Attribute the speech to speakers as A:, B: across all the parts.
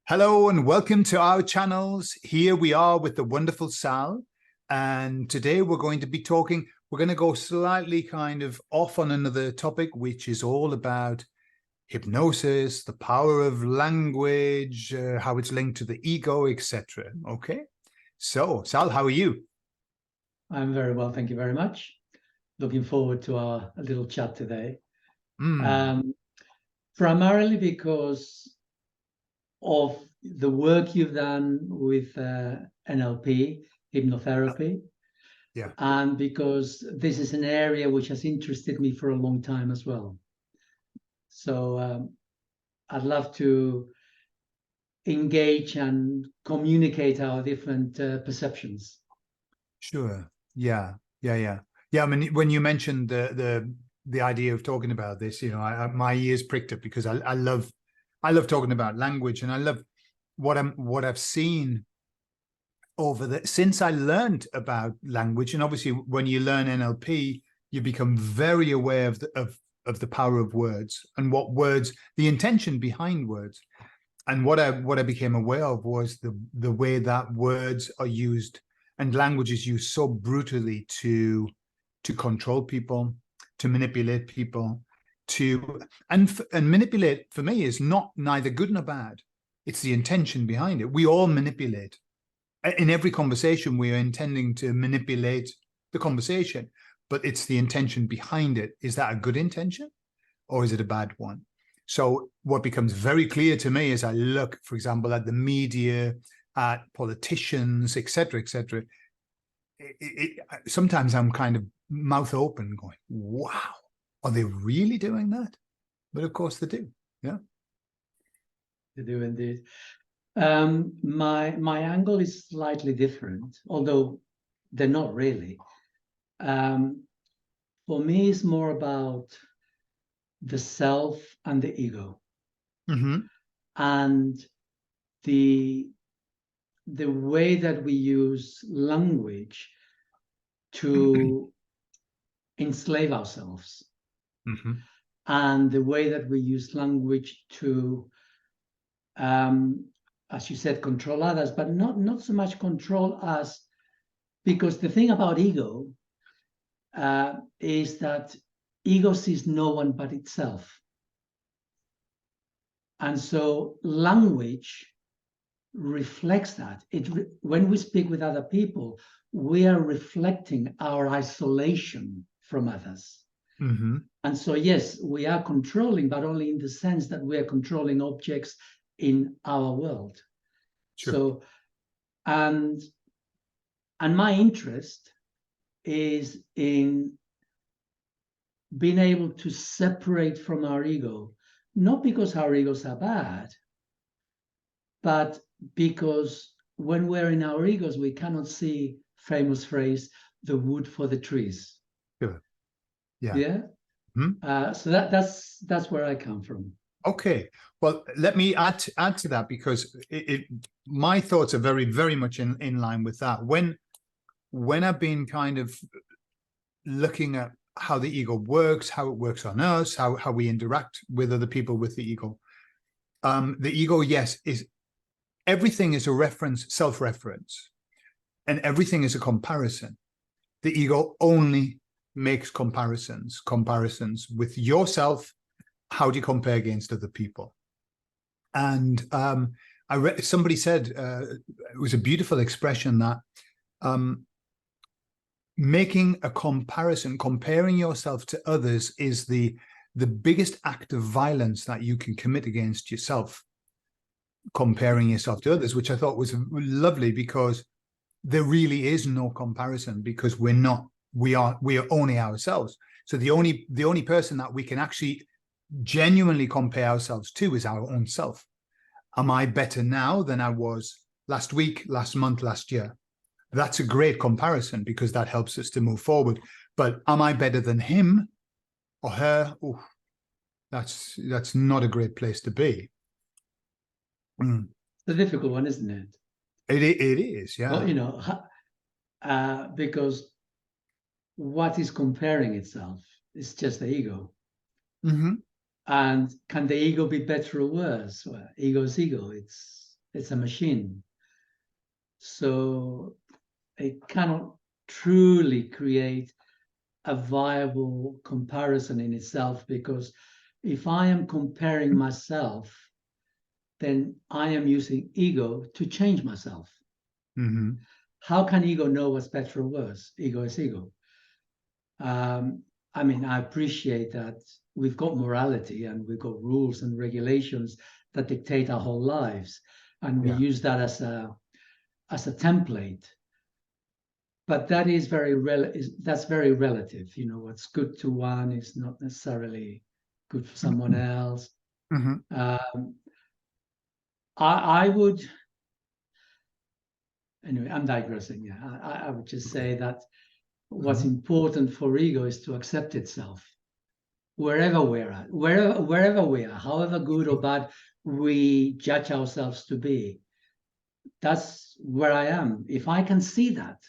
A: Hello and welcome to our channels. Here we are with the wonderful Sal. And today we're going to be talking, we're going to go slightly kind of off on another topic, which is all about hypnosis, the power of language, how it's linked to the ego, etc. Okay. So Sal, how are you?
B: I'm very well, thank you very much. Looking forward to our little chat today. Primarily because of the work you've done with NLP, hypnotherapy,
A: Yeah.
B: and because this is an area which has interested me for a long time as well. So I'd love to engage and communicate our different perceptions.
A: Sure. Yeah. I mean, when you mentioned the idea of talking about this, you know, my ears pricked up because I love talking about language, and I love what I've seen over since I learned about language. And obviously, when you learn NLP, you become very aware of the power of words and what words, the intention behind words. And what I became aware of was the way that words are used and language is used so brutally to control people, to manipulate people, and manipulate for me is not neither good nor bad. It's the intention behind it. We all manipulate. In every conversation, we are intending to manipulate the conversation, but it's the intention behind it. Is that a good intention or is it a bad one? So what becomes very clear to me as I look, for example, at the media, at politicians, etc., sometimes I'm kind of mouth open going, wow, are they really doing that? But of course they do. Yeah.
B: They do indeed. My angle is slightly different, although they're not really. For me, it's more about the self and the ego, and the way that we use language to enslave ourselves, and the way that we use language to as you said, control others, but not so much control us, because the thing about ego is that ego sees no one but itself. And so language reflects that. When we speak with other people, we are reflecting our isolation from others. And so, yes, we are controlling, but only in the sense that we are controlling objects in our world. Sure. So, and my interest is in being able to separate from our ego, not because our egos are bad, but because when we're in our egos, we cannot see, famous phrase, the wood for the trees.
A: Sure. Yeah.
B: Yeah. So that's where I come from.
A: Okay, well, let me add to that, because my thoughts are very, very much in line with that. When I've been kind of looking at how the ego works, how it works on us, how we interact with other people with the ego, yes, is everything is a reference, self-reference, and everything is a comparison. The ego only makes comparisons with yourself. How do you compare against other people? And I read, somebody said, it was a beautiful expression, that making a comparison, comparing yourself to others, is the biggest act of violence that you can commit against yourself. Comparing yourself to others, which I thought was lovely, because there really is no comparison, because we are only ourselves. So the only person that we can actually genuinely compare ourselves to is our own self. Am I better now than I was last week, last month, last year? That's a great comparison, because that helps us to move forward. But am I better than him or her? Ooh, that's not a great place to be.
B: It's a difficult one, isn't it?
A: It is, yeah.
B: Well, you know, because what is comparing itself is just the ego. And can the ego be better or worse? Well, ego's ego. It's It's a machine. So it cannot truly create a viable comparison in itself, because if I am comparing myself, then I am using ego to change myself.
A: Mm-hmm.
B: How can ego know what's better or worse? Ego is ego. I mean, I appreciate that we've got morality and we've got rules and regulations that dictate our whole lives, and we
A: Yeah.
B: use that as a template. But that is that's very relative. You know, what's good to one is not necessarily good for someone else.
A: Mm-hmm.
B: I would, anyway, I'm digressing. Yeah, I would just say that what's important for ego is to accept itself wherever we're at, wherever we are, however good or bad we judge ourselves to be. That's where I am. If I can see that,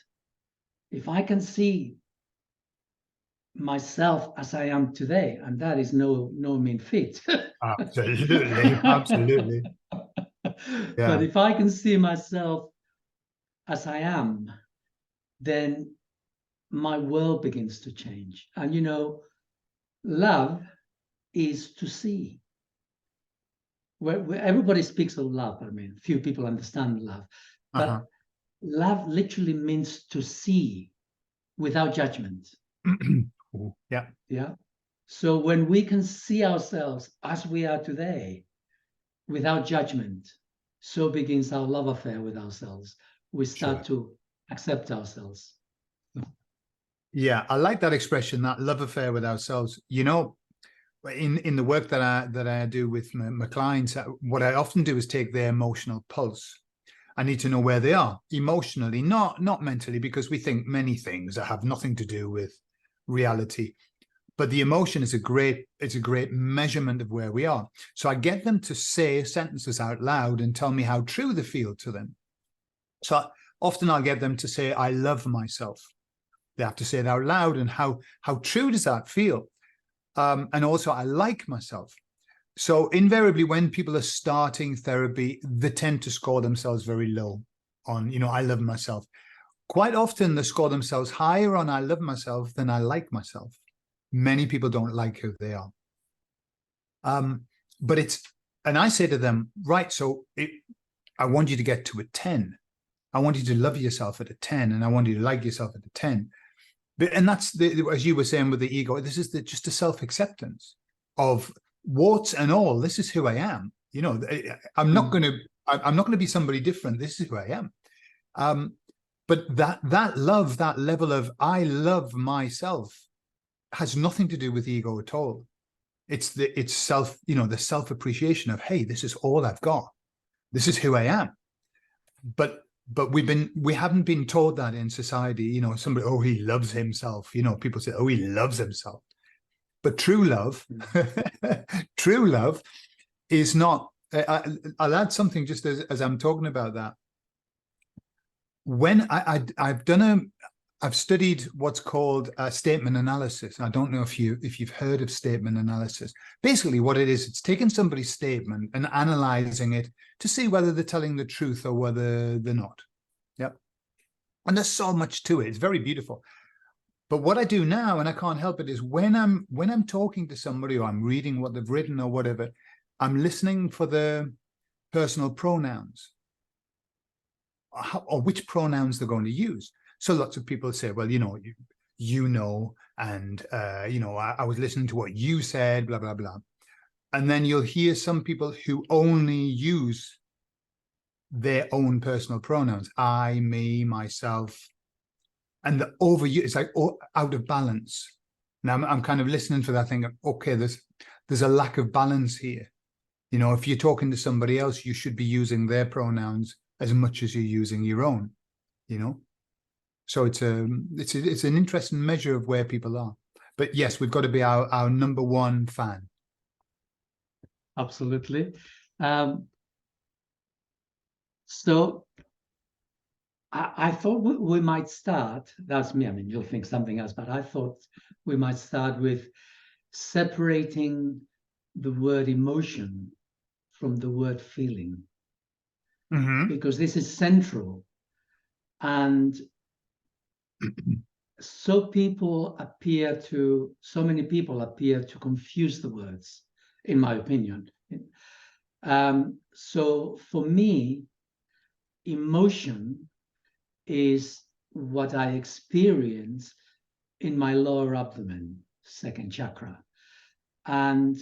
B: if I can see myself as I am today, and that is no mean feat.
A: Absolutely, absolutely.
B: But
A: Yeah,
B: if I can see myself as I am, then my world begins to change. And you know, love is to see. Where everybody speaks of love. I mean, few people understand love,
A: uh-huh.
B: but love literally means to see without judgment.
A: Ooh, yeah,
B: Yeah. So when we can see ourselves as we are today without judgment, so begins our love affair with ourselves. We start
A: sure.
B: to accept ourselves.
A: Yeah, I like that expression, that love affair with ourselves. You know, in the work that I do with my clients, what I often do is take their emotional pulse. I need to know where they are emotionally, not mentally, because we think many things that have nothing to do with reality. But the emotion is it's a great measurement of where we are. So I get them to say sentences out loud and tell me how true they feel to them. So often I'll get them to say, I love myself. They have to say it out loud. And how true does that feel? And also, I like myself. So invariably, when people are starting therapy, they tend to score themselves very low on, I love myself. Quite often, they score themselves higher on I love myself than I like myself. Many people don't like who they are. But and I say to them, right, so I want you to get to a 10. I want you to love yourself at a 10, and I want you to like yourself at a 10. And that's as you were saying with the ego, this is just a self-acceptance of warts and all. This is who I am. I'm not going to be somebody different. This is who I am. But that love, that level of I love myself, has nothing to do with ego at all. It's self, the self-appreciation of, hey, this is all I've got. This is who I am. But we haven't been taught that in society. Somebody, oh, he loves himself. People say, oh, he loves himself. But true love, true love is not. I'll add something just as I'm talking about that. When I've studied what's called statement analysis. I don't know if you've heard of statement analysis. Basically, what it is, it's taking somebody's statement and analyzing it to see whether they're telling the truth or whether they're not. Yep. And there's so much to it. It's very beautiful. But what I do now, and I can't help it, is when I'm talking to somebody or I'm reading what they've written or whatever, I'm listening for the personal pronouns or which pronouns they're going to use. So lots of people say, well, and I was listening to what you said, blah, blah, blah. And then you'll hear some people who only use their own personal pronouns, I, me, myself, and the overuse, it's like out of balance. Now I'm kind of listening for that thing of, okay, there's a lack of balance here. If you're talking to somebody else, you should be using their pronouns as much as you're using your own. So it's an interesting measure of where people are. But yes, we've got to be our number one fan.
B: Absolutely. So I thought we might start, that's me, I mean, you'll think something else, but I thought we might start with separating the word emotion from the word feeling. because this is central. And so many people appear to confuse the words, in my opinion. So for me, emotion is what I experience in my lower abdomen, second chakra. And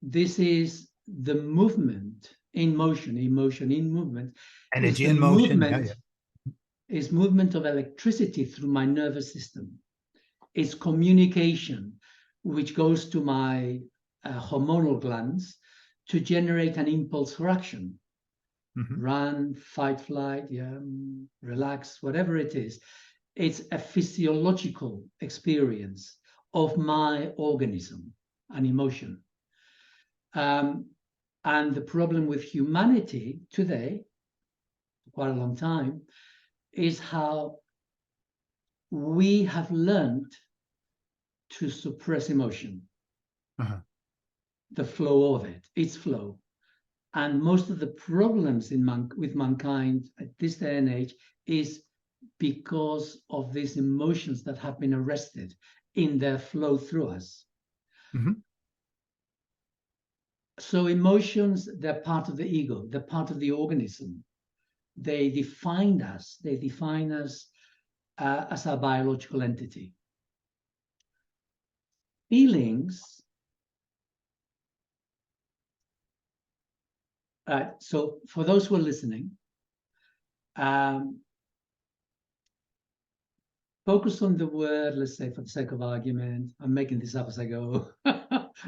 B: this is the movement in motion, emotion in movement.
A: Energy in motion.
B: Is movement of electricity through my nervous system. It's communication, which goes to my hormonal glands to generate an impulse for action. Run, fight, flight, relax, whatever it is. It's a physiological experience of my organism, an emotion. And the problem with humanity today, for quite a long time, is how we have learned to suppress emotion, the flow of it, its flow. And most of the problems with mankind at this day and age is because of these emotions that have been arrested in their flow through us. So emotions, they're part of the ego, they're part of the organism. They define us as a biological entity. Feelings, so for those who are listening, focus on the word, let's say for the sake of argument, I'm making this up as I go,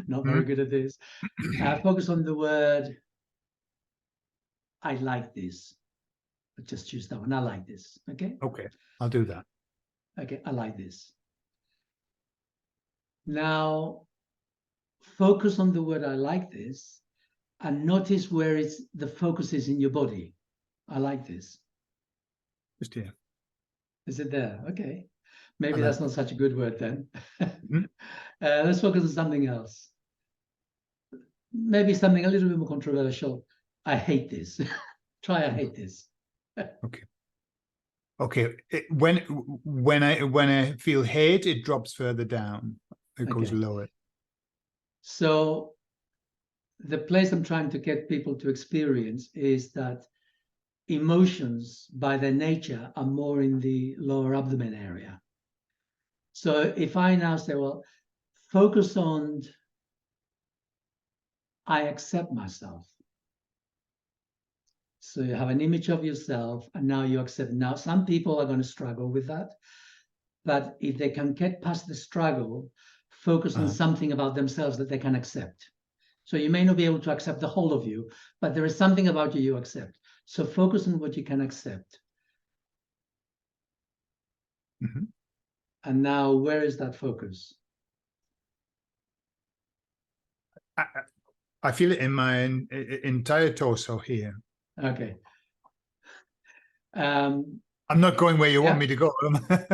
B: not very good at this. Focus on the word, I like this. But just choose that one, I like this, okay?
A: Okay, I'll do that.
B: Okay, I like this. Now, focus on the word, I like this, and notice where the focus is in your body. I like this.
A: Just here.
B: Is it there? Okay. Maybe that's not such a good word then. Let's focus on something else. Maybe something a little bit more controversial. I hate this. Try I hate this.
A: Okay. When I feel hate, it drops further down. It goes lower.
B: So the place I'm trying to get people to experience is that emotions, by their nature, are more in the lower abdomen area. So if I now say, well, focus on, I accept myself. So you have an image of yourself, and now you accept. Now, some people are going to struggle with that. But if they can get past the struggle, focus on something about themselves that they can accept. So you may not be able to accept the whole of you, but there is something about you accept. So focus on what you can accept. And now, where is that focus?
A: I feel it in my entire torso here.
B: Okay.
A: I'm not going where you want me to go.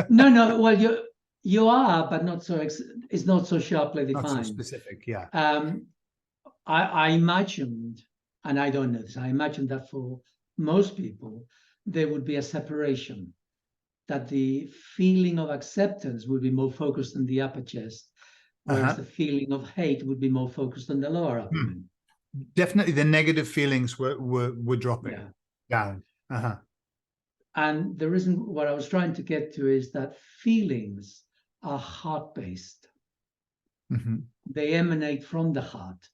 B: No. Well, you are, but not so. It's not so sharply defined.
A: Not so specific. Yeah.
B: I imagined, and I don't know this. I imagined that for most people, there would be a separation. That the feeling of acceptance would be more focused on the upper chest, whereas the feeling of hate would be more focused on the lower abdomen.
A: Definitely, the negative feelings were dropping down.
B: And the reason what I was trying to get to is that feelings are heart-based. They emanate from the heart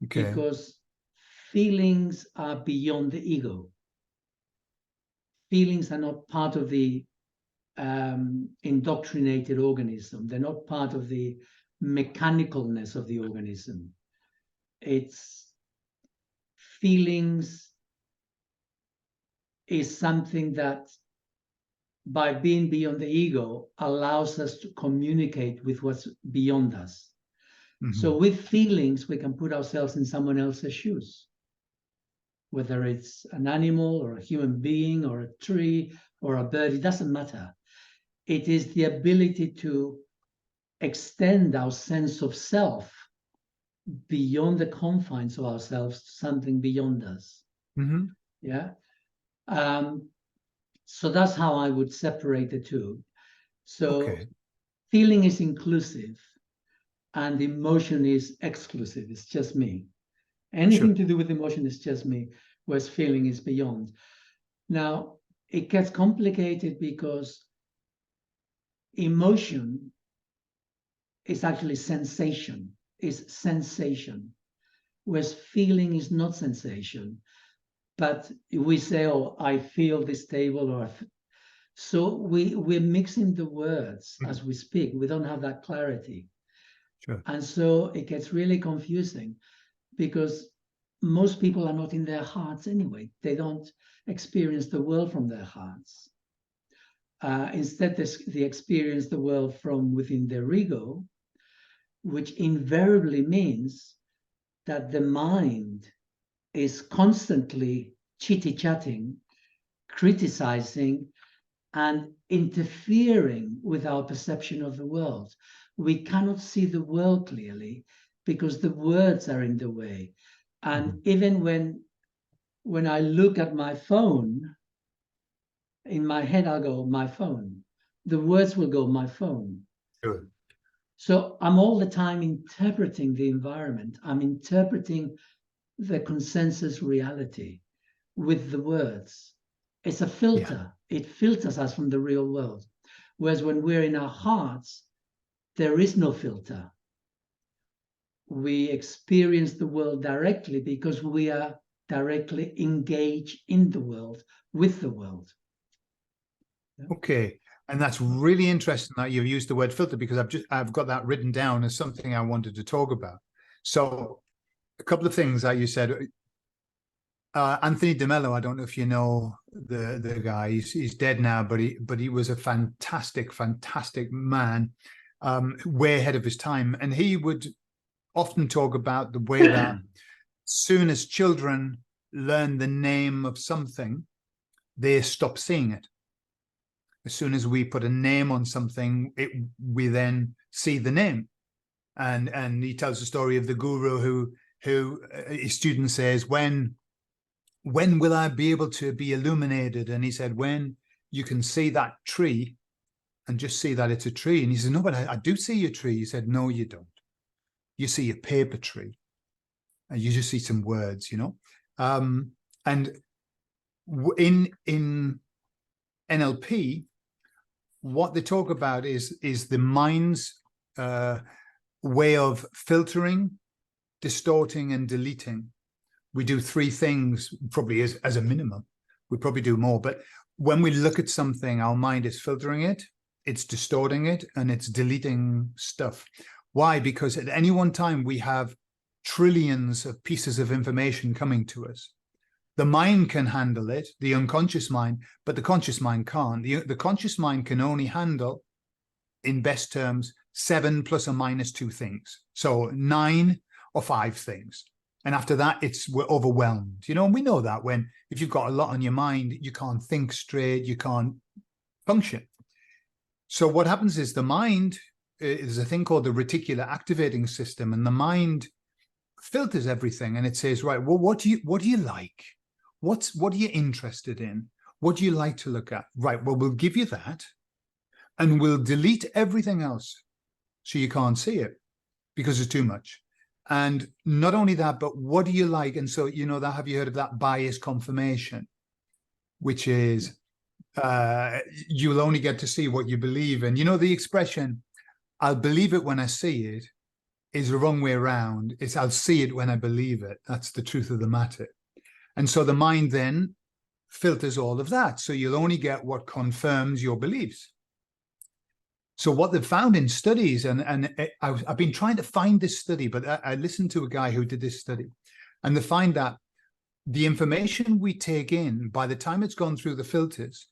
B: because feelings are beyond the ego. Feelings are not part of the indoctrinated organism. They're not part of the mechanicalness of the organism. It's feelings is something that, by being beyond the ego, allows us to communicate with what's beyond us. So with feelings, we can put ourselves in someone else's shoes, whether it's an animal or a human being or a tree or a bird, it doesn't matter. It is the ability to extend our sense of self beyond the confines of ourselves to something beyond us. Yeah. So that's how I would separate the two. So
A: Okay.
B: feeling is inclusive and emotion is exclusive. It's just me. Anything
A: Sure.
B: to do with emotion is just me, whereas feeling is beyond. Now, it gets complicated because emotion is actually sensation, whereas feeling is not sensation. But we say, oh, I feel this table, or so we're mixing the words
A: Mhm.
B: as we speak. We don't have that clarity.
A: Sure.
B: And so it gets really confusing because most people are not in their hearts anyway. They don't experience the world from their hearts. Instead, they experience the world from within their ego, which invariably means that the mind is constantly chitty-chatting, criticizing, and interfering with our perception of the world. We cannot see the world clearly because the words are in the way. And even when I look at my phone, in my head, I'll go, my phone. The words will go, my phone.
A: Sure.
B: So I'm all the time interpreting the environment. I'm interpreting the consensus reality with the words. It's a
A: Yeah.
B: filter. It filters us from the real world. Whereas when we're in our hearts, there is no filter. We experience the world directly because we are directly engaged in the world, with the world.
A: Okay. And that's really interesting that you've used the word filter, because I've got that written down as something I wanted to talk about. So a couple of things that you said. Anthony DeMello, I don't know if you know the guy. He's dead now, but he was a fantastic man, way ahead of his time. And he would often talk about the way that soon as children learn the name of something, they stop seeing it. As soon as we put a name on something, we then see the name. And he tells the story of the guru who his student says, when will I be able to be illuminated? And he said, when you can see that tree and just see that it's a tree. And he says, no, but I do see a tree. He said, no, you don't. You see a paper tree. And you just see some words, you know. And in NLP, what they talk about is the mind's way of filtering, distorting, and deleting. We do three things, probably as a minimum. We probably do more, but when we look at something, our mind is filtering it, it's distorting it, and it's deleting stuff. Why? Because at any one time, we have trillions of pieces of information coming to us. The mind can handle it, the unconscious mind, but the conscious mind can't. The conscious mind can only handle, in best terms, 7 plus or minus 2 things. So 9 or 5 things. And after that, we're overwhelmed, you know, and we know that if you've got a lot on your mind, you can't think straight, you can't function. So what happens is the mind is a thing called the reticular activating system, and the mind filters everything, and it says, right, well, what do you like? What are you interested in? What do you like to look at? Right, well, we'll give you that, and we'll delete everything else so you can't see it because it's too much. And not only that, but what do you like? And so, you know, have you heard of that bias confirmation, which is you'll only get to see what you believe in. You know, the expression, I'll believe it when I see it, is the wrong way around. It's I'll see it when I believe it. That's the truth of the matter. And so the mind then filters all of that. So you'll only get what confirms your beliefs. So what they've found in studies, and I've been trying to find this study, but I listened to a guy who did this study, and they find that the information we take in, by the time it's gone through the filters,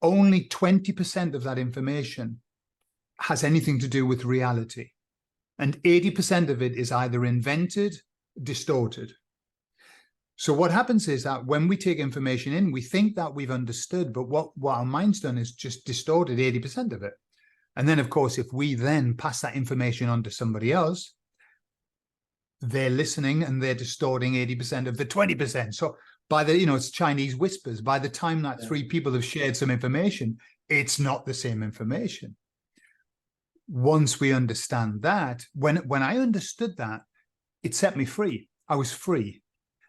A: only 20% of that information has anything to do with reality. And 80% of it is either invented, distorted. So what happens is that when we take information in, we think that we've understood, but what our mind's done is just distorted 80% of it. And then, of course, if we then pass that information on to somebody else, they're listening and they're distorting 80% of the 20%. So by the, it's Chinese whispers. By the time that
B: Yeah.
A: 3 people have shared some information, it's not the same information. Once we understand that, when I understood that, it set me free. I was free.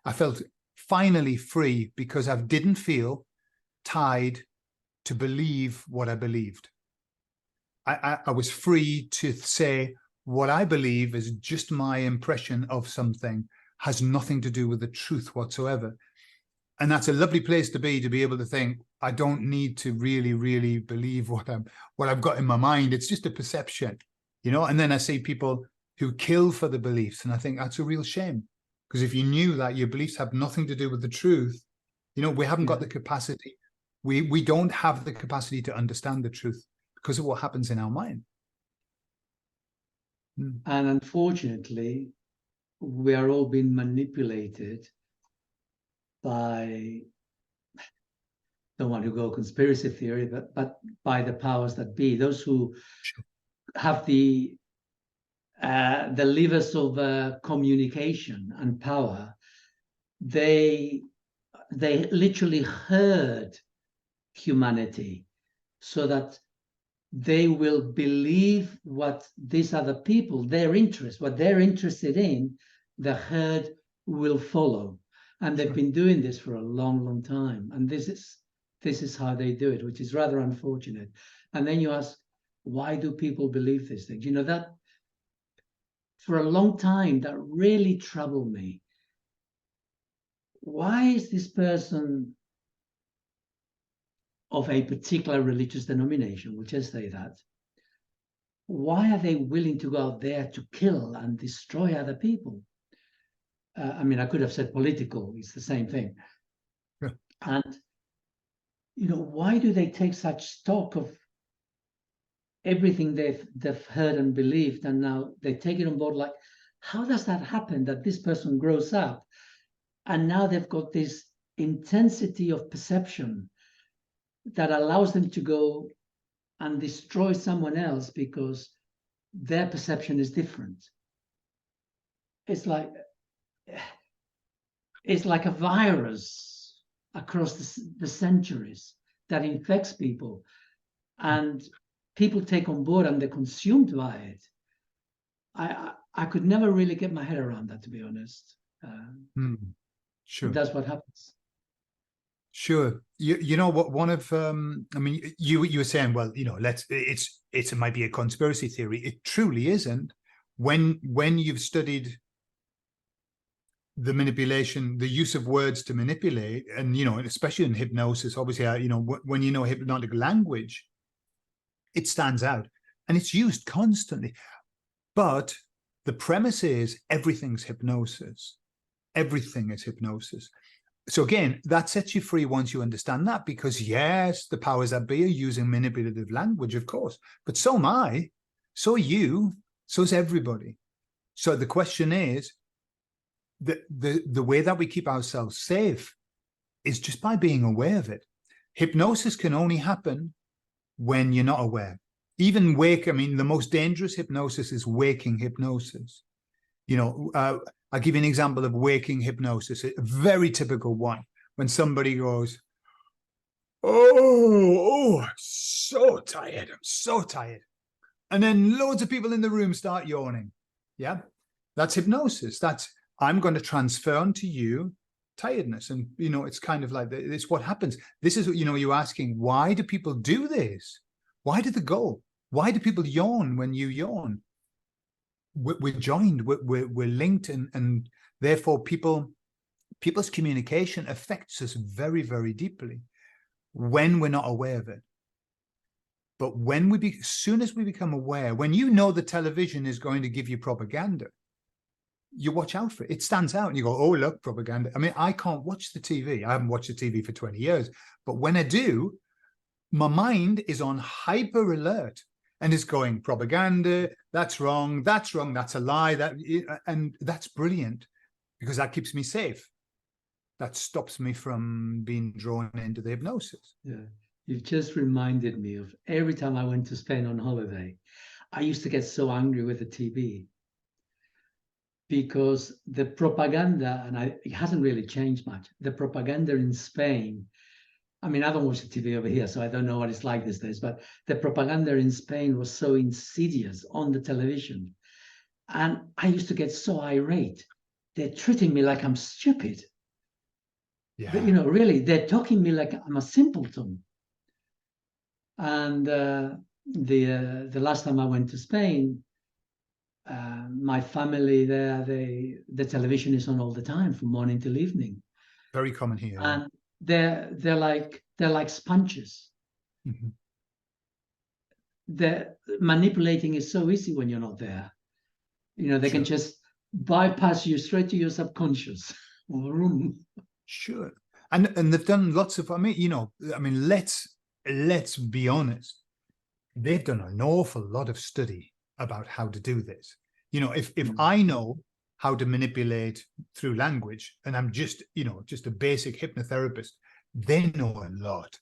A: I felt finally free because I didn't feel tied to believe what I believed. I was free to say what I believe is just my impression of something, has nothing to do with the truth whatsoever. And that's a lovely place to be able to think, I don't need to really, really believe what I've got in my mind. It's just a perception, And then I see people who kill for the beliefs, and I think that's a real shame. Because if you knew that your beliefs have nothing to do with the truth, we haven't got the capacity. We don't have the capacity to understand the truth because of what happens in our mind.
B: And unfortunately, we are all being manipulated by, don't want to go conspiracy theory, but by the powers that be, those who have the levers of communication and power. They literally herd humanity so that they will believe what these other people, what they're interested in, the herd will follow. And they've been doing this for a long, long time. And this is how they do it, which is rather unfortunate. And then you ask, why do people believe these things? That for a long time, that really troubled me. Why is this person of a particular religious denomination, we'll just say that, why are they willing to go out there to kill and destroy other people? I could have said political, it's the same thing.
A: Yeah.
B: And, why do they take such stock of everything they've heard and believed, and now they take it on board? Like, how does that happen, that this person grows up and now they've got this intensity of perception that allows them to go and destroy someone else because their perception is different? It's like a virus across the centuries that infects people, and people take on board and they're consumed by it. I could never really get my head around that, to be honest.
A: Sure.
B: That's what happens.
A: Sure. You know what, one of you were saying, well, it might be a conspiracy theory. It truly isn't. When you've studied the manipulation, the use of words to manipulate, and especially in hypnosis, obviously, when hypnotic language, it stands out and it's used constantly. But the premise is everything's hypnosis. Everything is hypnosis. So again, that sets you free once you understand that, because yes, the powers that be are using manipulative language, of course, but so am I, so are you, so is everybody. So the question is, the way that we keep ourselves safe is just by being aware of it. Hypnosis can only happen when you're not aware. Even the most dangerous hypnosis is waking hypnosis. I'll give you an example of waking hypnosis, a very typical one, when somebody goes, I'm so tired, I'm so tired. And then loads of people in the room start yawning. Yeah, that's hypnosis. That's, I'm going to transfer onto you tiredness. And, it's kind of like, it's what happens. This is, you're asking, why do people do this? Why do they go? Why do people yawn when you yawn? We're joined, we're linked, and therefore people's communication affects us very, very deeply when we're not aware of it. But as soon as we become aware, when the television is going to give you propaganda, you watch out for it. It stands out and you go, oh, look, propaganda. I can't watch the TV. I haven't watched the TV for 20 years. But when I do, my mind is on hyper alert. And it's going, propaganda, that's wrong, that's a lie, and that's brilliant, because that keeps me safe. That stops me from being drawn into the hypnosis.
B: Yeah, you've just reminded me of every time I went to Spain on holiday, I used to get so angry with the TV. because the propaganda, and it hasn't really changed much. The propaganda in Spain, I mean, I don't watch the TV over here, so I don't know what it's like these days, but the propaganda in Spain was so insidious on the television. And I used to get so irate. They're treating me like I'm stupid.
A: Yeah.
B: But, really, they're talking me like I'm a simpleton. And the last time I went to Spain, my family there, the television is on all the time from morning till evening.
A: Very common here.
B: And they're like sponges.
A: Mm-hmm.
B: The manipulating is so easy when you're not there. They can
A: Sure.
B: just bypass you straight to your subconscious room.
A: Sure. And they've done lots of, let's be honest. They've done an awful lot of study about how to do this. If I know how to manipulate through language, and I'm just a basic hypnotherapist, they know a lot.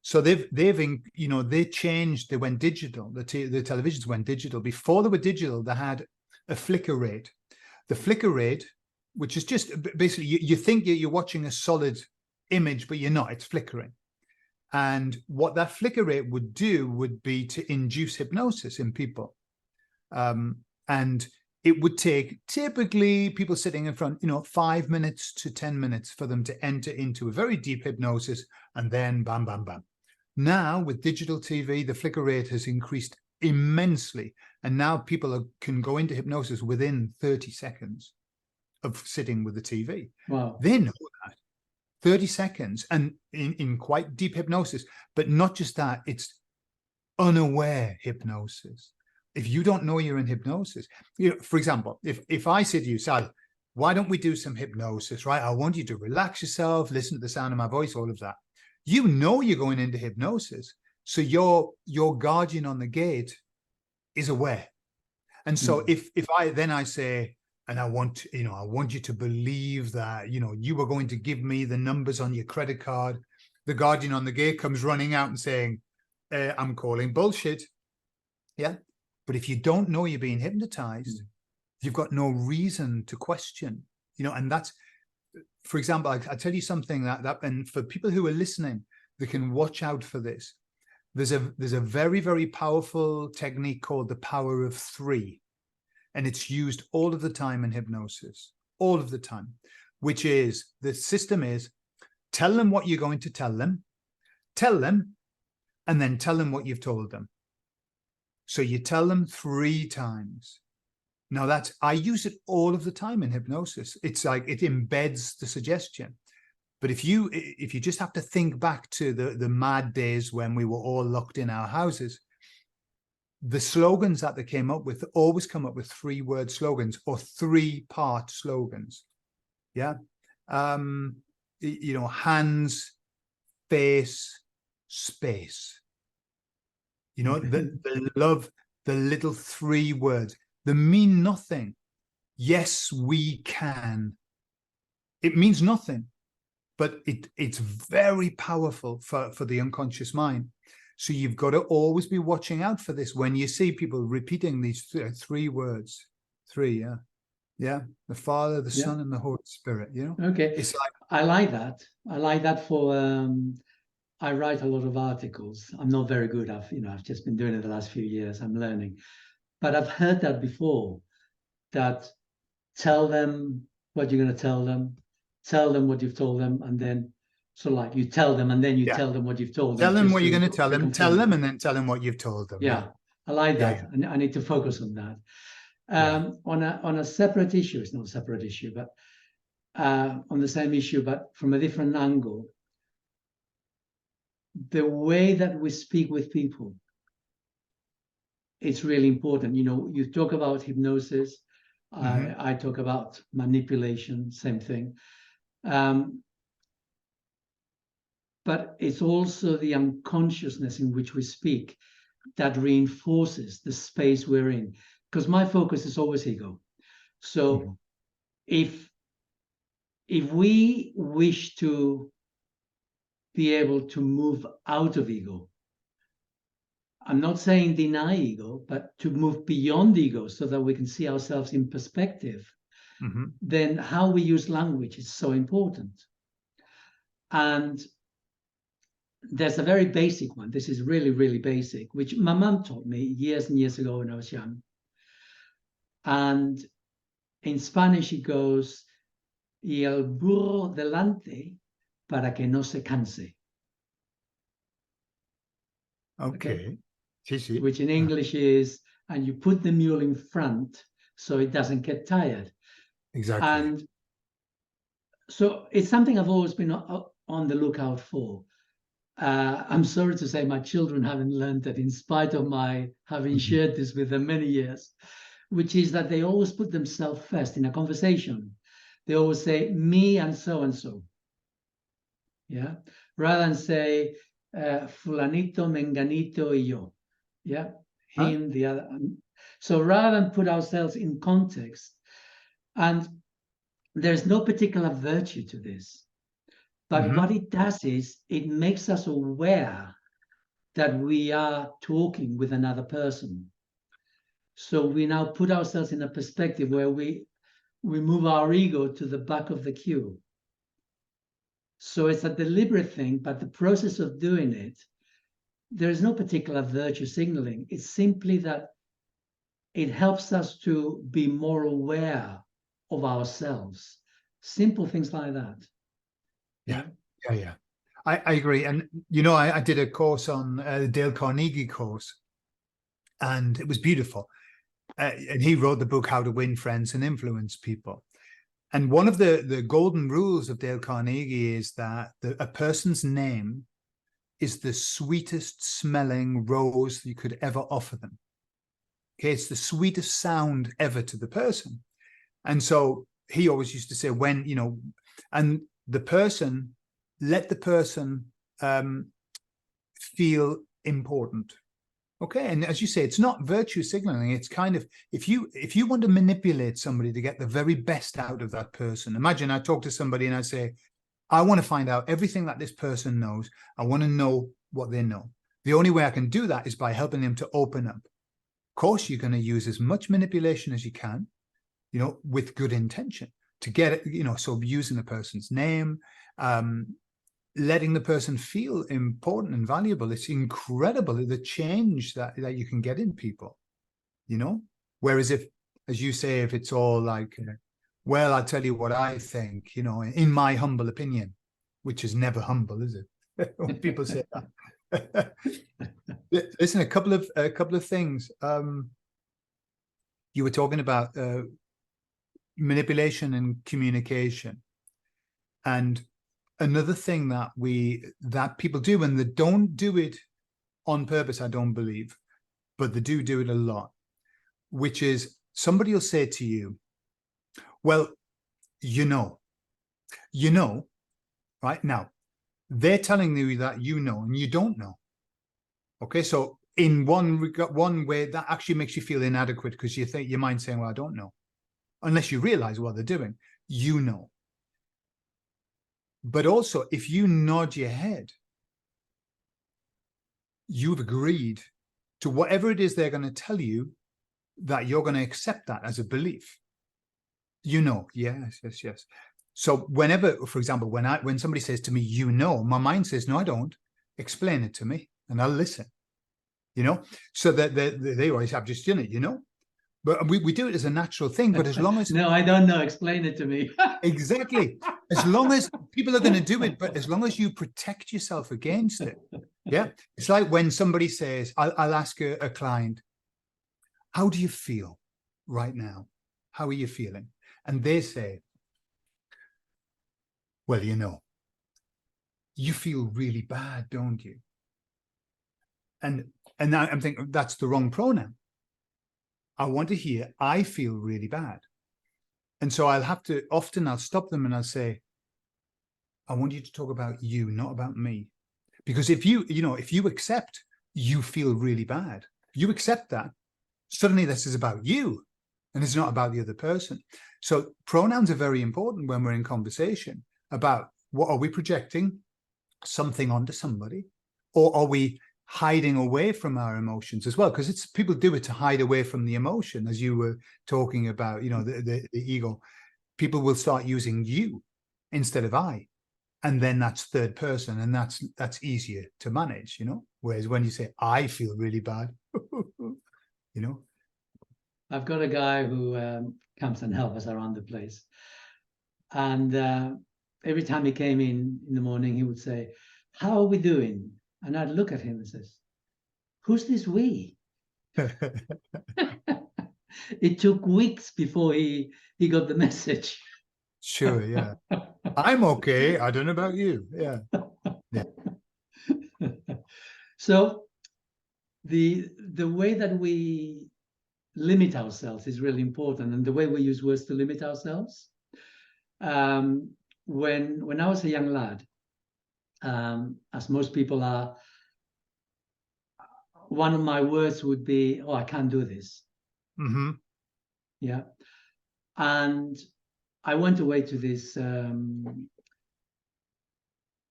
A: So they changed, they went digital. The televisions went digital. Before they were digital, they had a flicker rate. The flicker rate, which is just basically, you think you're watching a solid image, but you're not, it's flickering. And what that flicker rate would do would be to induce hypnosis in people. And it would take typically people sitting in front, 5 minutes to 10 minutes for them to enter into a very deep hypnosis, and then bam, bam, bam. Now with digital TV, the flicker rate has increased immensely. And now people can go into hypnosis within 30 seconds of sitting with the TV.
B: Wow.
A: They know that. 30 seconds and in quite deep hypnosis. But not just that, it's unaware hypnosis. If you don't know you're in hypnosis, for example, if I say to you, Sal, why don't we do some hypnosis, right? I want you to relax yourself, listen to the sound of my voice, all of that. You're going into hypnosis. So your guardian on the gate is aware. And so if I say, and I want you to believe that, you were going to give me the numbers on your credit card. The guardian on the gate comes running out and saying, I'm calling bullshit. Yeah. But if you don't know you're being hypnotized, you've got no reason to question, and that's, for example, I tell you something that, and for people who are listening, they can watch out for this. There's a very, very powerful technique called the power of 3. And it's used all of the time in hypnosis, all of the time, which is, the system is, tell them what you're going to tell them, and then tell them what you've told them. So you tell them 3 times. Now I use it all of the time in hypnosis. It's like it embeds the suggestion. But if you just have to think back to the mad days when we were all locked in our houses, the slogans that they came up with always come up with 3-word slogans or 3-part slogans. Yeah. Hands, face, space. The love, the little 3 words, they mean nothing. Yes, we can. It means nothing, but it's very powerful for the unconscious mind. So you've got to always be watching out for this when you see people repeating these 3 words. 3, yeah. Yeah. The Father, the Son, and the Holy Spirit,
B: Okay.
A: It's like,
B: I like that. I like that for, I write a lot of articles. I'm not very good. I've just been doing it the last few years. I'm learning. But I've heard that before, that tell them what you're going to tell them what you've told them, and then, so like you tell them and then you tell them what you've told them.
A: Tell them what you're going to tell them, and then tell them what you've told them.
B: Yeah, I like that. I need to focus on that. On a separate issue, it's not a separate issue, but on the same issue, but from a different angle, the way that we speak with people, it's really important. You talk about hypnosis, I talk about manipulation, same thing. But it's also the unconsciousness in which we speak that reinforces the space we're in. Because my focus is always ego. So if we wish to be able to move out of ego, I'm not saying deny ego, but to move beyond ego so that we can see ourselves in perspective, then how we use language is so important. And there's a very basic one. This is really, really basic, which my mom taught me years and years ago when I was young. And in Spanish, it goes, y el burro delante para que no se canse.
A: Okay. Sí, sí.
B: Which in English is, and you put the mule in front so it doesn't get tired.
A: Exactly.
B: And so it's something I've always been on the lookout for. I'm sorry to say my children haven't learned that, in spite of my having shared this with them many years, which is that they always put themselves first in a conversation. They always say, me and so. Yeah. Rather than say, fulanito, menganito, y yo. Yeah. Him, the other. So rather than put ourselves in context, and there's no particular virtue to this, but what it does is it makes us aware that we are talking with another person. So we now put ourselves in a perspective where we move our ego to the back of the queue. So it's a deliberate thing, but the process of doing it, there is no particular virtue signaling. It's simply that it helps us to be more aware of ourselves. Simple things like that.
A: Yeah. I agree. And, I did a course on the Dale Carnegie course, and it was beautiful. And he wrote the book, How to Win Friends and Influence People. And one of the golden rules of Dale Carnegie is that a person's name is the sweetest smelling rose you could ever offer them. Okay, it's the sweetest sound ever to the person. And so he always used to say, and the person, let the person feel important. Okay, and as you say, it's not virtue signaling. It's kind of, if you want to manipulate somebody to get the very best out of that person, imagine I talk to somebody and I say, I want to find out everything that this person knows. I want to know what they know. The only way I can do that is by helping them to open up. Of course, you're going to use as much manipulation as you can, with good intention to get it, so using the person's name, letting the person feel important and valuable. It's incredible the change that you can get in people, whereas if, as you say, if it's all like, well, I'll tell you what I think, in my humble opinion, which is never humble, is it? When people say that. Listen, a couple of things. You were talking about manipulation and communication, and another thing that people do, and they don't do it on purpose, I don't believe, but they do it a lot, which is somebody will say to you, well, right now, they're telling you that and you don't know. Okay, so in one way, that actually makes you feel inadequate, because you think your mind's saying, well, I don't know, unless you realize what they're doing. But also, if you nod your head, you've agreed to whatever it is they're going to tell you, that you're going to accept that as a belief. Yes. So whenever, for example, when somebody says to me, my mind says, no, I don't. Explain it to me and I'll listen. So that they always have just done it, But we do it as a natural thing. But as long as
B: no, I don't know. Explain it to me.
A: Exactly. As long as people are going to do it, but as long as you protect yourself against it. Yeah. It's like when somebody says, I'll ask a client, how do you feel right now? How are you feeling? And they say, well, you feel really bad, don't you? And now I'm thinking, that's the wrong pronoun. I want to hear, I feel really bad. And so I'll stop them and I'll say, I want you to talk about you, not about me. Because if you accept you feel really bad, you accept that, suddenly this is about you and it's not about the other person. So pronouns are very important when we're in conversation about, what are we projecting something onto somebody, or are we hiding away from our emotions as well? Because people do it to hide away from the emotion, as you were talking about, the ego. people will start using you instead of I. And then that's third person, and that's easier to manage, you know. Whereas when you say I feel really bad, you know.
B: I've got a guy who comes and helps us around the place, and every time he came in the morning, he would say, "How are we doing?" And I'd look at him and says, "Who's this we?" It took weeks before he got the message.
A: Sure, yeah. I'm okay. I don't know about you. Yeah. Yeah.
B: So the way that we limit ourselves is really important, and the way we use words to limit ourselves. When I was a young lad, as most people are, one of my words would be, "Oh, I can't do this."
A: Mm-hmm.
B: Yeah. And I went away to this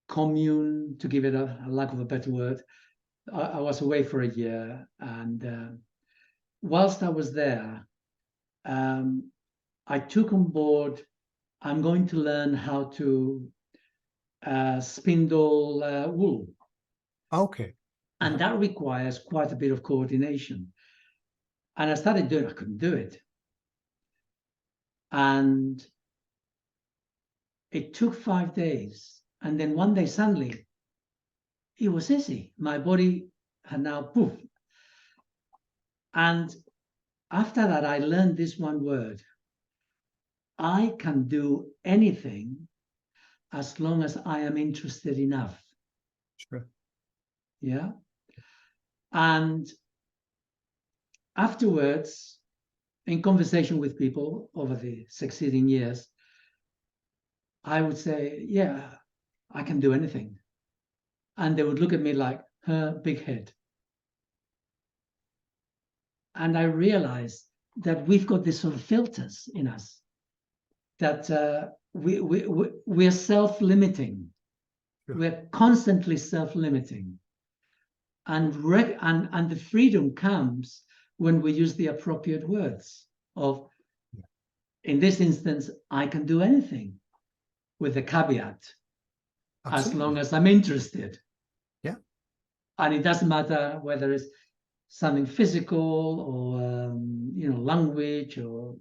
B: commune, to give it a lack of a better word. I was away for a year, and whilst I was there, I took on board, I'm going to learn how to spindle wool.
A: Okay.
B: And that requires quite a bit of coordination. And I started doing it, I couldn't do it. And it took 5 days. And then one day, suddenly, it was easy. My body had now poof. And after that, I learned this one word: I can do anything as long as I am interested enough.
A: Sure.
B: Yeah. And afterwards, in conversation with people over the succeeding years, I would say, "Yeah, I can do anything." And they would look at me like, "Her big head." And I realized that we've got these sort of filters in us, that we're self-limiting.
A: Sure.
B: We're constantly self-limiting. And the freedom comes when we use the appropriate words of, in this instance, I can do anything, with a caveat, as
A: Absolutely.
B: long as I'm interested.
A: Yeah.
B: And it doesn't matter whether it's something physical or language or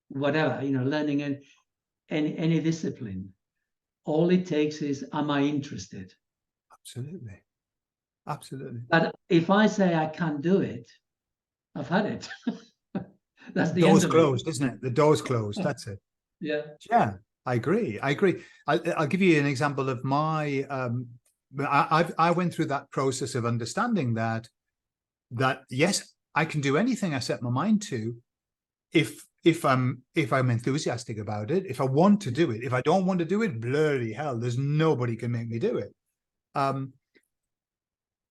B: whatever, learning any discipline. All it takes is, am I interested?
A: Absolutely. Absolutely.
B: But if I say I can't do it, I've had it. That's the
A: Door's
B: end of it.
A: closed, isn't it? The door's closed. That's it.
B: Yeah.
A: Yeah, I agree. I agree. I'll give you an example of my. I went through that process of understanding that yes, I can do anything I set my mind to, if I'm enthusiastic about it. If I want to do it. If I don't want to do it, bloody hell, there's nobody can make me do it.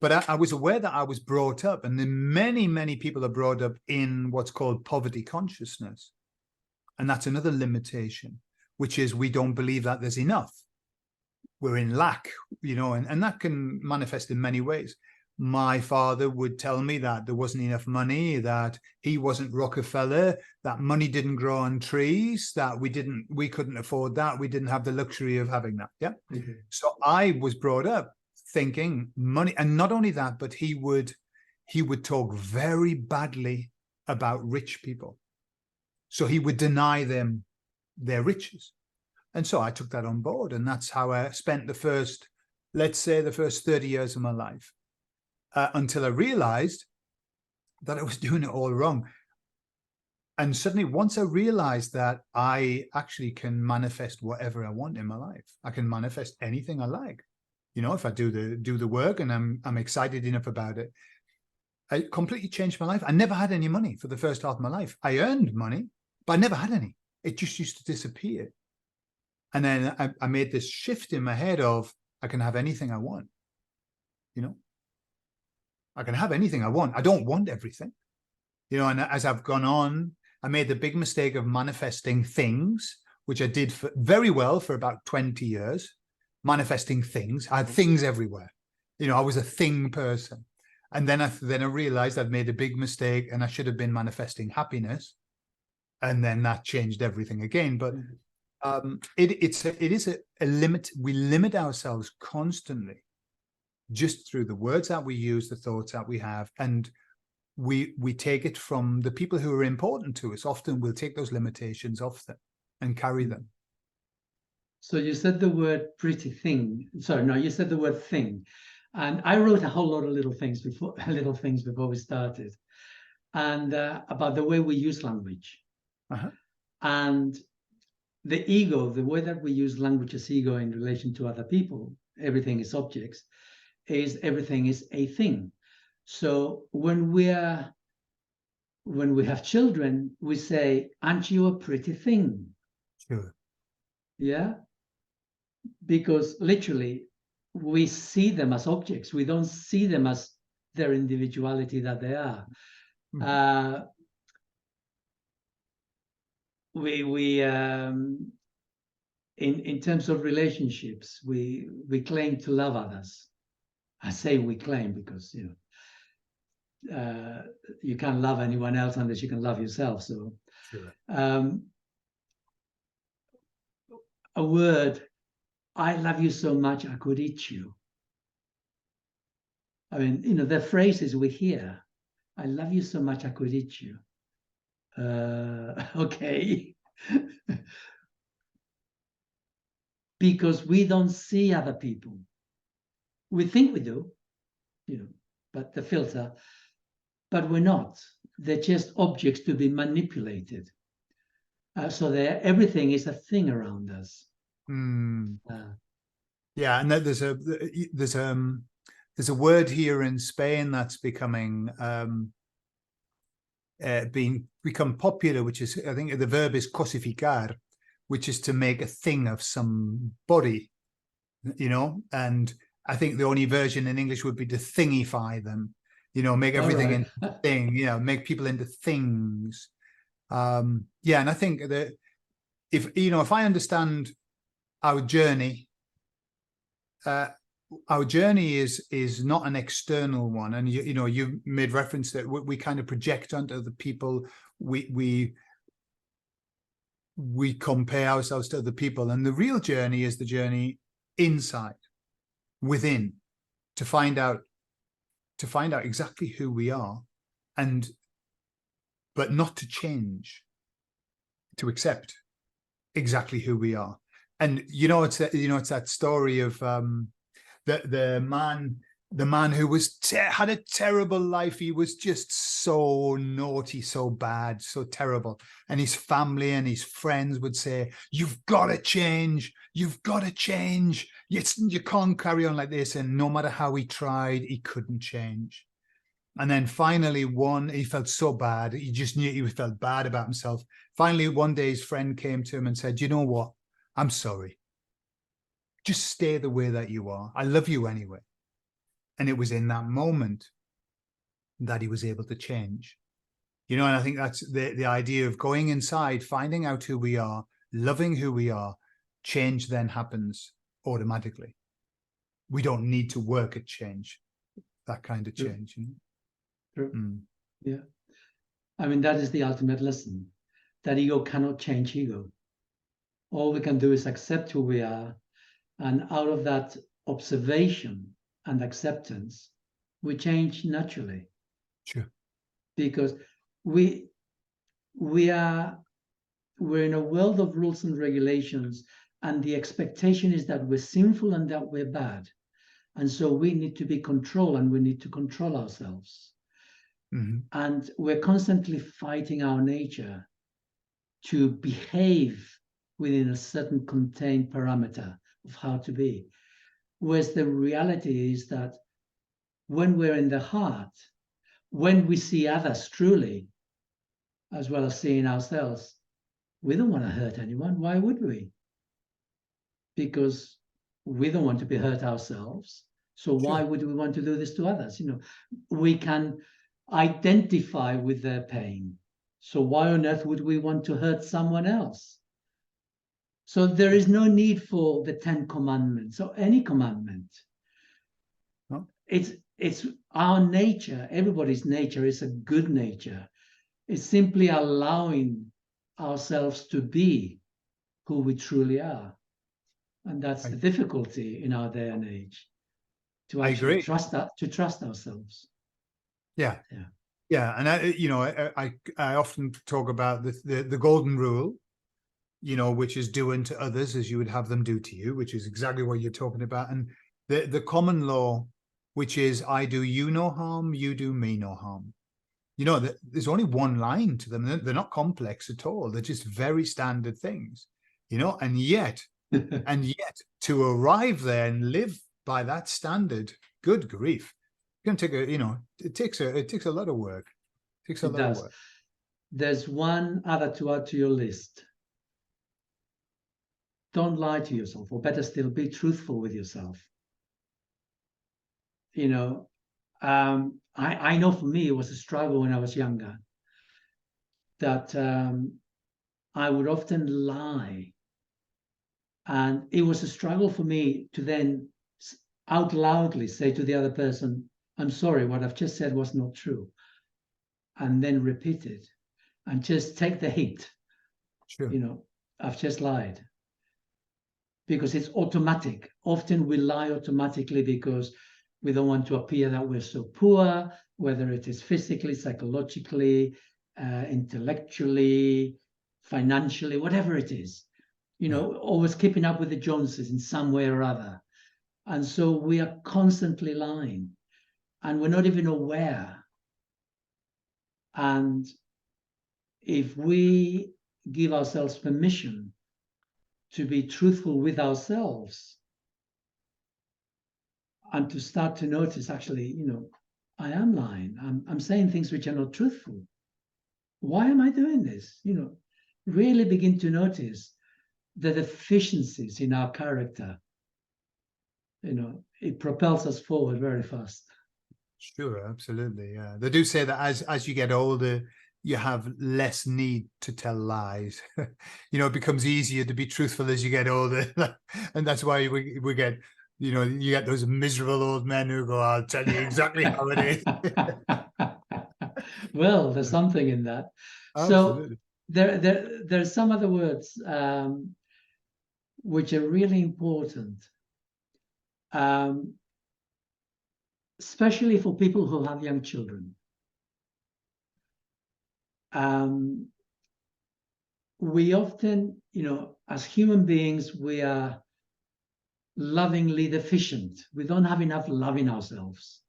A: But I was aware that I was brought up, and then many people are brought up in what's called poverty consciousness. And that's another limitation, which is we don't believe that there's enough. We're in lack, and that can manifest in many ways. My father would tell me that there wasn't enough money, that he wasn't Rockefeller, that money didn't grow on trees, that we couldn't afford that. We didn't have the luxury of having that. Yeah. Mm-hmm. So I was brought up thinking money, and not only that, but he would talk very badly about rich people. So he would deny them their riches. And so I took that on board. And that's how I spent the first 30 years of my life, until I realized that I was doing it all wrong. And suddenly, once I realized that I actually can manifest whatever I want in my life, I can manifest anything I like. If I do the work and I'm excited enough about it, it completely changed my life. I never had any money for the first half of my life. I earned money, but I never had any. It just used to disappear. And then I made this shift in my head of, I can have anything I want. I can have anything I want. I don't want everything. And as I've gone on, I made the big mistake of manifesting things, which I did very well for about 20 years. Manifesting things. I had things everywhere. I was a thing person. And then I realized I'd made a big mistake, and I should have been manifesting happiness. And then that changed everything again. But It is a limit. We limit ourselves constantly just through the words that we use, the thoughts that we have, and we take it from the people who are important to us. Often we'll take those limitations off them and carry them.
B: So you said the word pretty thing. Sorry, no, you said the word thing. And I wrote a whole lot of little things before we started, and about the way we use language. And the ego, the way that we use language as ego in relation to other people, everything is objects, is everything is a thing. So when we have children, we say, "Aren't you a pretty thing?"
A: Sure.
B: Yeah, because literally we see them as objects. We don't see them as their individuality that they are. In terms of relationships, we claim to love others. I say we claim because you can't love anyone else unless you can love yourself. So
A: Sure.
B: A word, "I love you so much I could eat you." I mean, the phrases we hear, "I love you so much I could eat you." Okay. Because we don't see other people. We think we do, but the filter, but we're not. They're just objects to be manipulated. So everything is a thing around us.
A: Yeah, and there's a word here in Spain that's become popular, which is, I think the verb is cosificar, which is to make a thing of somebody, and I think the only version in English would be to thingify them, make everything into a thing, make people into things. Yeah, and I think that if I understand our journey, is not an external one, and you made reference that we kind of project onto other people. We compare ourselves to other people, and the real journey is the journey inside, within, to find out exactly who we are, but not to change, to accept exactly who we are. And it's that story of the man who was had a terrible life. He was just so naughty, so bad, so terrible. And his family and his friends would say, "You've got to change. You've got to change. You can't carry on like this." And no matter how he tried, he couldn't change. And then finally, he felt so bad. He just knew he felt bad about himself. Finally, one day, his friend came to him and said, "You know what? I'm sorry. Just stay the way that you are. I love you anyway." And it was in that moment that he was able to change. And I think that's the idea of going inside, finding out who we are, loving who we are. Change then happens automatically. We don't need to work at change, that kind of change.
B: True. Yeah. I mean, that is the ultimate lesson, that ego cannot change ego. All we can do is accept who we are, and out of that observation and acceptance, we change naturally.
A: Sure.
B: Because we're in a world of rules and regulations, and the expectation is that we're sinful and that we're bad. And so we need to be controlled, and we need to control ourselves. And we're constantly fighting our nature to behave within a certain contained parameter of how to be. Whereas the reality is that when we're in the heart, when we see others truly, as well as seeing ourselves, we don't want to hurt anyone. Why would we? Because we don't want to be hurt ourselves. So why would we want to do this to others? We can identify with their pain. So why on earth would we want to hurt someone else? So there is no need for the 10 commandments or any commandment. No. It's our nature. Everybody's nature is a good nature. It's simply allowing ourselves to be who we truly are. And that's the difficulty in our day and age, to
A: I
B: actually
A: agree.
B: trust that, to trust ourselves.
A: Yeah.
B: Yeah.
A: Yeah. And I often talk about the golden rule, which is do unto others as you would have them do to you, which is exactly what you're talking about. And the common law, which is I do you no harm, you do me no harm. There's only one line to them. They're not complex at all. They're just very standard things, and yet to arrive there and live by that standard, good grief, it's going to take it takes a lot of work. It takes a
B: It
A: lot of
B: does.
A: work.
B: There's one other to add to your list. Don't lie to yourself, or better still, be truthful with yourself. I know for me, it was a struggle when I was younger, that I would often lie. And it was a struggle for me to then out loudly say to the other person, I'm sorry, what I've just said was not true. And then repeat it and just take the hit.
A: Sure.
B: I've just lied. Because it's automatic. Often we lie automatically because we don't want to appear that we're so poor, whether it is physically, psychologically, intellectually, financially, whatever it is. Always keeping up with the Joneses in some way or other. And so we are constantly lying, and we're not even aware. And if we give ourselves permission to be truthful with ourselves and to start to notice, actually, I am lying. I'm saying things which are not truthful. Why am I doing this? Really begin to notice the deficiencies in our character. It propels us forward very fast.
A: Sure, absolutely. Yeah, they do say that as you get older, you have less need to tell lies. It becomes easier to be truthful as you get older, and that's why we get, you get those miserable old men who go, "I'll tell you exactly how it is."
B: Well, there's something in that. So
A: Absolutely.
B: there's some other words which are really important, especially for people who have young children. We often, as human beings, we are lovingly deficient. We don't have enough love in ourselves.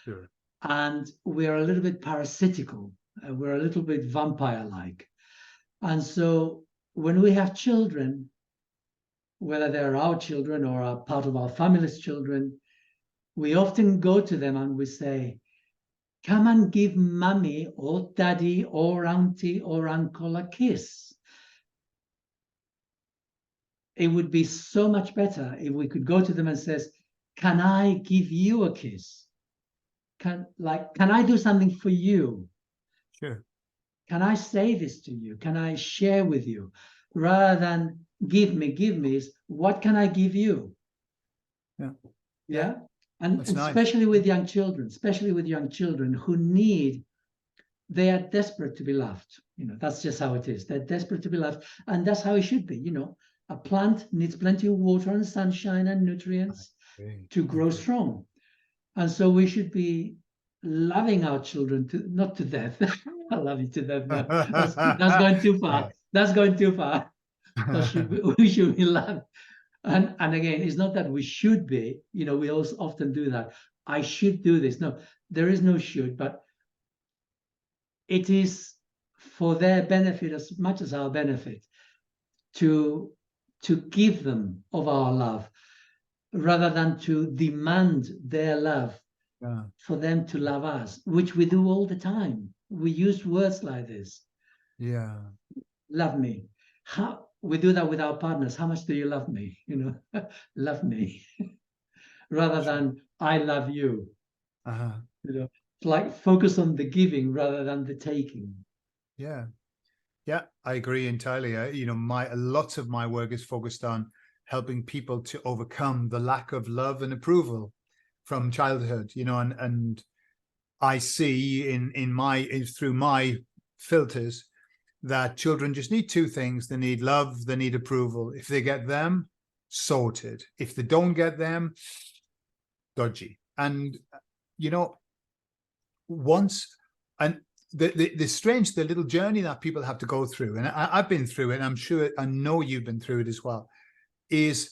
A: Sure.
B: And we're a little bit parasitical. We're a little bit vampire-like. And so when we have children, whether they're our children or are part of our family's children, we often go to them and we say, come and give mommy or daddy or auntie or uncle a kiss. It would be so much better if we could go to them and says, can I give you a kiss? Can I do something for you?
A: Sure.
B: Can I say this to you? Can I share with you? Rather than give me is, what can I give you?
A: Yeah.
B: Yeah. And
A: That's nice.
B: especially with young children who they are desperate to be loved. That's just how it is. They're desperate to be loved. And that's how it should be. A plant needs plenty of water and sunshine and nutrients to grow strong. And so we should be loving our children not to death. I love you to death. No, that's going too far.
A: Yeah.
B: That's going too far. We should be loved. And again, it's not that we should be, we also often do that. I should do this. No, there is no should, but it is for their benefit as much as our benefit to give them of our love rather than to demand their love for them to love us, which we do all the time. We use words like this.
A: Yeah.
B: Love me. How we do that with our partners. How much do you love me? Love me. Rather than I love you. It's like focus on the giving rather than the taking.
A: Yeah. Yeah, I agree entirely. Lots of my work is focused on helping people to overcome the lack of love and approval from childhood, and I see through my filters that children just need two things. They need love, they need approval. If they get them, sorted. If they don't get them, dodgy. And, you know, once, and the strange, the little journey that people have to go through, and I've been through it, and I'm sure, I know you've been through it as well, is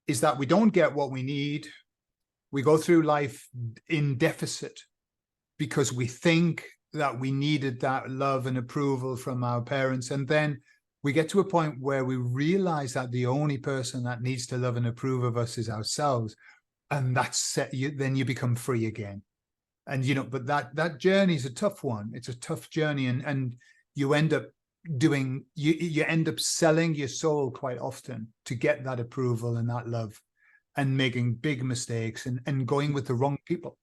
A: that we don't get what we need. We go through life in deficit because we think that we needed that love and approval from our parents. And then we get to a point where we realize that the only person that needs to love and approve of us is ourselves. And that's then you become free again. And, you know, but that journey is a tough one. It's a tough journey. And you end up doing, you end up selling your soul quite often to get that approval and that love, and making big mistakes and going with the wrong people.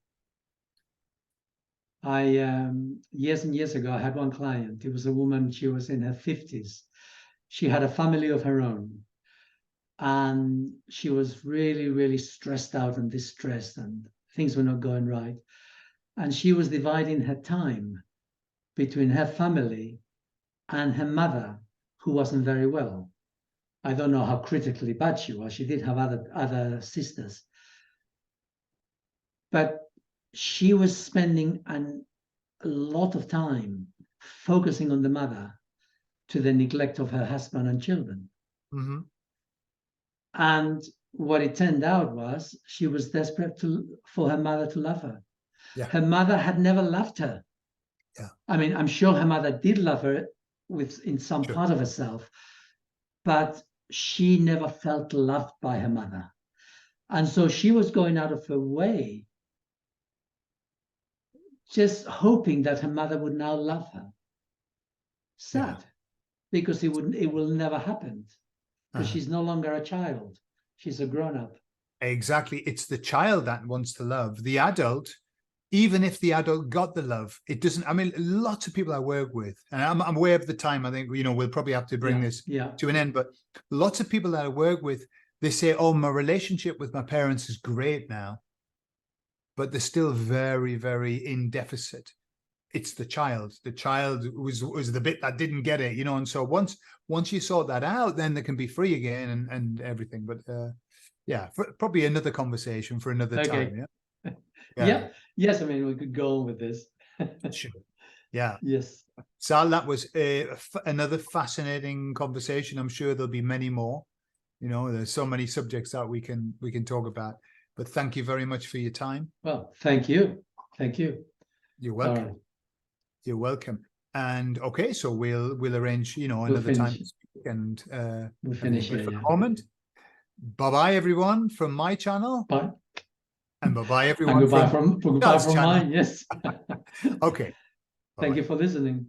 B: Years and years ago, I had one client. It was a woman. She was in her 50s. She had a family of her own, and she was really, really stressed out and distressed, and things were not going right. And she was dividing her time between her family and her mother, who wasn't very well. I don't know how critically bad she was. She did have other sisters, but she was spending a lot of time focusing on the mother to the neglect of her husband and children.
A: Mm-hmm.
B: And what it turned out was she was desperate for her mother to love her.
A: Yeah.
B: Her mother had never loved her.
A: Yeah.
B: I mean, I'm sure her mother did love her in some
A: Sure.
B: part of herself, but she never felt loved by her mother. And so she was going out of her way, just hoping that her mother would now love her. Sad,
A: Yeah.
B: because it will never happen, because she's no longer a child. She's a grown-up.
A: Exactly. It's the child that wants to love. The adult, even if the adult got the love, it doesn't. I mean, lots of people I work with, and I'm aware of the time. I think, you know, we'll probably have to bring this to an end, but lots of people that I work with, they say, oh, my relationship with my parents is great now, but they're still very, very in deficit. It's the child. The child was the bit that didn't get it, you know. And so once you sort that out, then they can be free again and everything. But yeah, probably another conversation for another time. Yeah.
B: Yeah. Yes. I mean, we could go on with this.
A: Sure. Yeah.
B: Yes.
A: Sal, that was another fascinating conversation. I'm sure there'll be many more. You know, there's so many subjects that we can talk about. But thank you very much for your time.
B: Well, thank you. Thank you.
A: You're welcome. Right. You're welcome. And okay, so we'll arrange, you know, another time to speak, and
B: we'll finish here.
A: For the moment. Bye-bye, everyone, from my channel.
B: Bye.
A: And bye-bye, everyone.
B: And goodbye from mine. Yes.
A: Okay.
B: Thank you for listening.